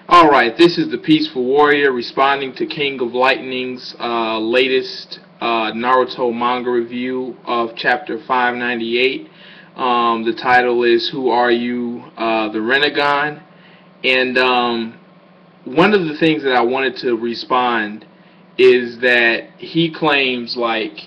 Alright, this is the Peaceful Warrior responding to King of Lightning's latest Naruto Manga review of Chapter 598. The title is Who Are You, the Rinnegan? And one of the things that I wanted to respond is that he claims, it's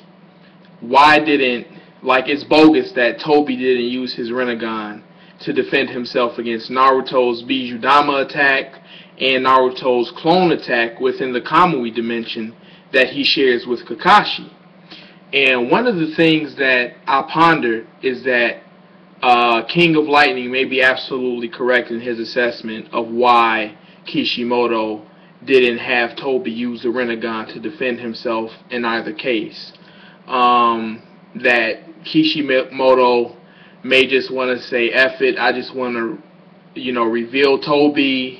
bogus that Tobi didn't use his Rinnegan to defend himself against Naruto's Bijudama attack and Naruto's clone attack within the Kamui dimension that he shares with Kakashi. And one of the things that I ponder is that King of Lightning may be absolutely correct in his assessment of why Kishimoto didn't have Tobi use the Rinnegan to defend himself in either case. That Kishimoto may just want to say, F it, I just want to, reveal Tobi,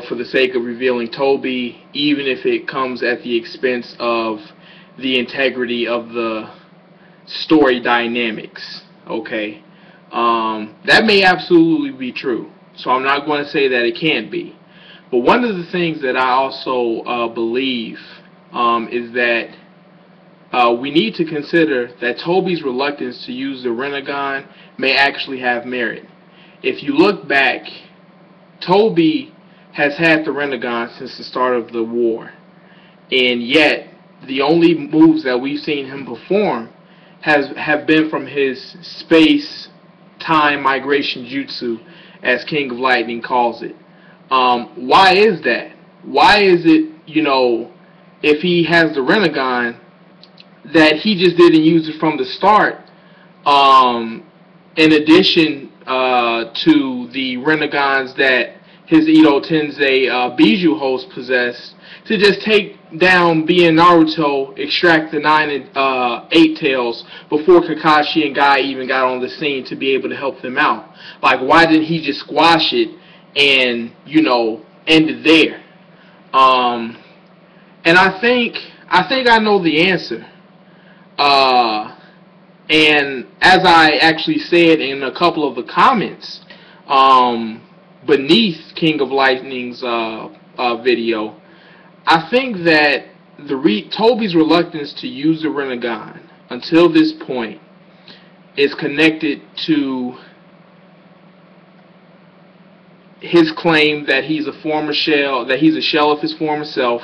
for the sake of revealing Tobi, even if it comes at the expense of the integrity of the story dynamics, okay? That may absolutely be true, so I'm not going to say that it can't be. But one of the things that I also believe is that we need to consider that Tobi's reluctance to use the Rinnegan may actually have merit. If you look back, Tobi has had the Rinnegan since the start of the war, and yet the only moves that we've seen him perform have been from his space-time migration jutsu, as King of Lightning calls it. Why is that? Why is it, if he has the Rinnegan, that he just didn't use it from the start, in addition to the Rinnegans that his Ito Tensei Biju host possessed, to just take down B and Naruto, extract the 9 and 8 tails before Kakashi and Guy even got on the scene to be able to help them out. Why didn't he just squash it and, end it there? And I think I know the answer. And as I actually said in a couple of the comments beneath King of Lightning's video, I think that Tobi's reluctance to use the Rinnegan until this point is connected to his claim that he's a former shell, that he's a shell of his former self,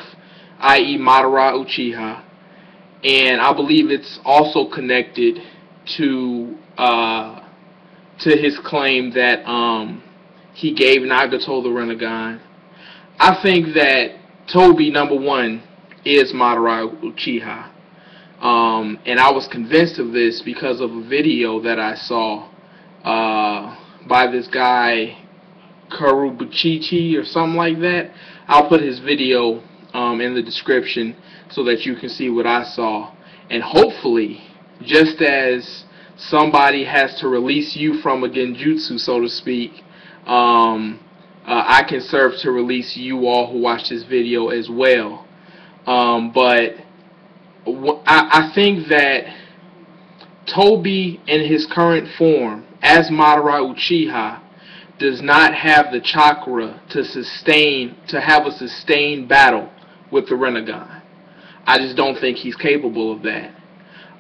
i.e. Madara Uchiha. And I believe it's also connected to his claim that he gave Nagato the Rinnegan. I think that Tobi, number one, is Madara Uchiha. And I was convinced of this because of a video that I saw by this guy Karubuchichi or something like that. I'll put his video in the description so that you can see what I saw. And hopefully, just as somebody has to release you from a genjutsu, so to speak, I can serve to release you all who watch this video as well. But I think that Tobi in his current form as Madara Uchiha does not have the chakra to have a sustained battle with the Rinnegan. I just don't think he's capable of that.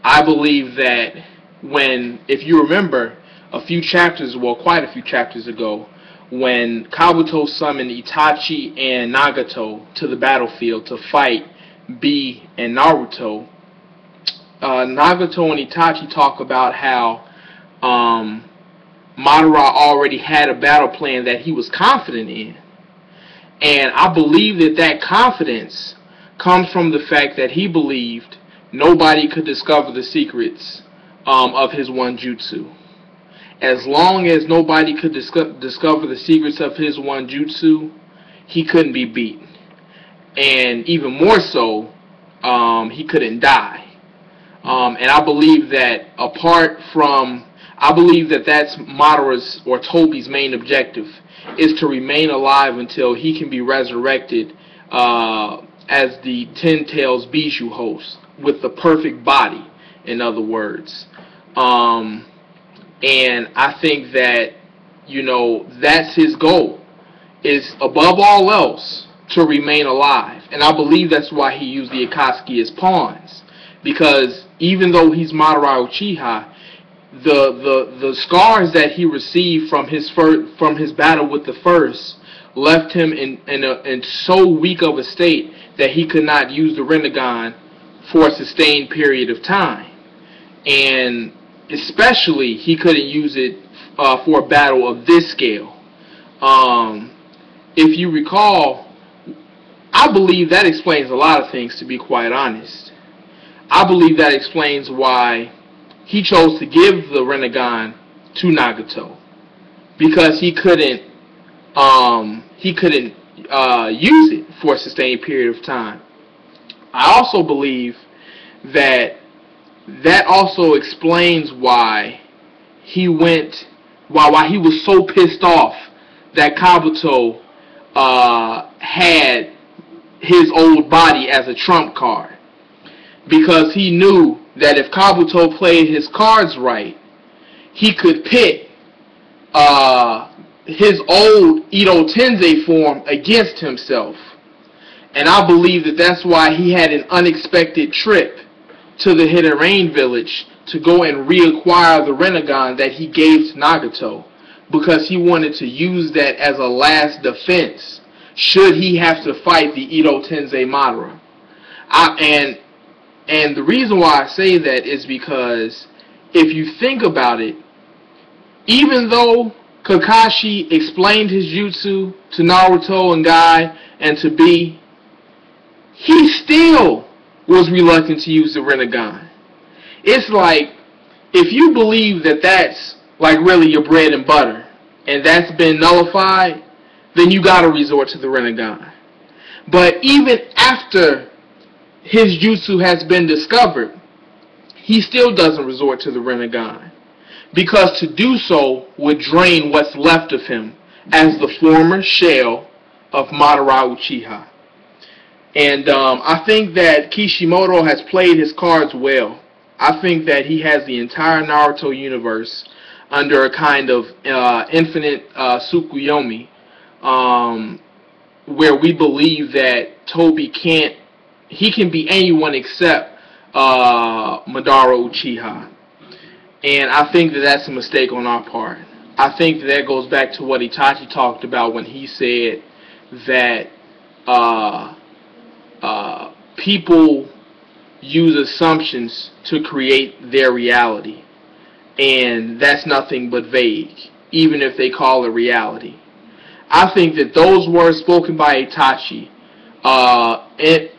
I believe that if you remember, quite a few chapters ago, when Kabuto summoned Itachi and Nagato to the battlefield to fight B and Naruto, Nagato and Itachi talk about how Madara already had a battle plan that he was confident in. And I believe that confidence comes from the fact that he believed nobody could discover the secrets of his one jutsu. As long as nobody could discover the secrets of his one jutsu, he couldn't be beaten. And even more so, he couldn't die. And I believe that that's Madara's or Tobi's main objective, is to remain alive until he can be resurrected as the Ten Tails Biju host, with the perfect body, in other words. And I think that, that's his goal, is above all else to remain alive. And I believe that's why he used the Akatsuki as pawns. Because even though he's Madara Uchiha, the scars that he received from his battle with the first left him in so weak of a state that he could not use the Rinnegan for a sustained period of time. And especially he couldn't use it for a battle of this scale. If you recall, I believe that explains a lot of things, to be quite honest. I believe that explains why he chose to give the Rinnegan to Nagato, because he couldn't use it for a sustained period of time. I also believe that also explains why he was so pissed off that Kabuto had his old body as a trump card, because he knew that if Kabuto played his cards right, he could pit his old Edo Tensei form against himself. And I believe that that's why he had an unexpected trip to the Hidden Rain village to go and reacquire the Rinnegan that he gave to Nagato, because he wanted to use that as a last defense should he have to fight the Edo Tensei Madara. And the reason why I say that is because if you think about it, even though Kakashi explained his jutsu to Naruto and Guy and to B, he still was reluctant to use the Rinnegan. It's like, if you believe that that's like really your bread and butter, and that's been nullified, then you gotta resort to the Rinnegan. But even after his jutsu has been discovered, he still doesn't resort to the Rinnegan, because to do so would drain what's left of him as the former shell of Madara Uchiha. And I think that Kishimoto has played his cards well. I think that he has the entire Naruto universe under a kind of infinite Tsukuyomi, where we believe that Tobi can be anyone except Madara Uchiha. And I think that that's a mistake on our part. I think that goes back to what Itachi talked about when he said that people use assumptions to create their reality. And that's nothing but vague, even if they call it reality. I think that those words spoken by Itachi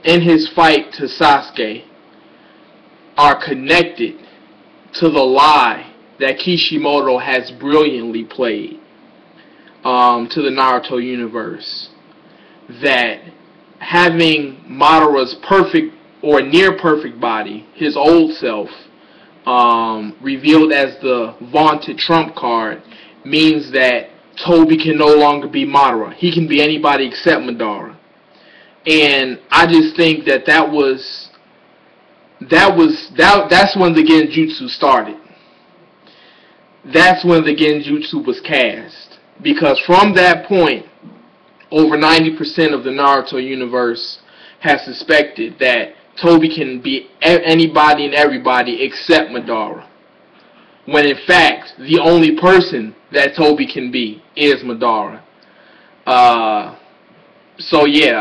in his fight to Sasuke are connected to the lie that Kishimoto has brilliantly played to the Naruto universe, that having Madara's perfect or near perfect body, his old self, revealed as the vaunted trump card, means that Tobi can no longer be Madara. He can be anybody except Madara. And I just think that that's when the Genjutsu started. That's when the Genjutsu was cast. Because from that point, over 90% of the Naruto universe has suspected that Tobi can be anybody and everybody except Madara, when in fact the only person that Tobi can be is Madara. So yeah,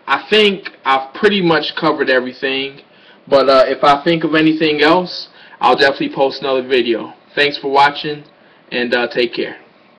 I think I've pretty much covered everything, but if I think of anything else, I'll definitely post another video. Thanks for watching, and take care.